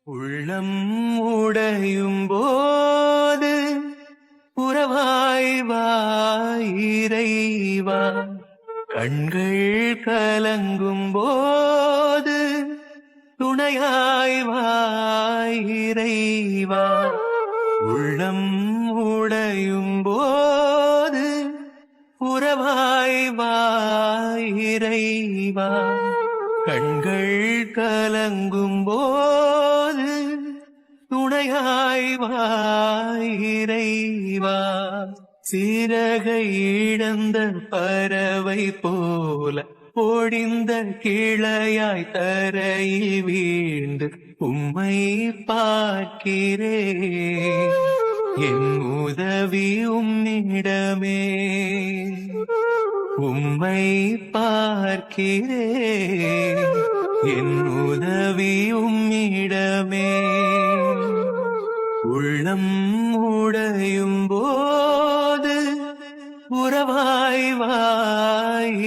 உள்ளம் உடையும் போது உறவாய் வாயிரைவா, கண்கள் கலங்கும் போது துணையாய் வாயிரைவா. உள்ளம் உடையும் போது உறவாய் வாயிரைவா, கண்கள் கலங்கும் போது துணையாய் வாயிரைவா. சிறகை இழந்த பறவை போல ஒடிந்த கிளையாய் தரையில் வீழ்ந்து உம்மை பார்க்கிறேன். என் உதவி உம்மிடமே, உம்மை பார்க்கிறேன். என் உதவி உம்மிடமே. உள்ளம் உடையும் போது உறவாய் வாயிரைவா,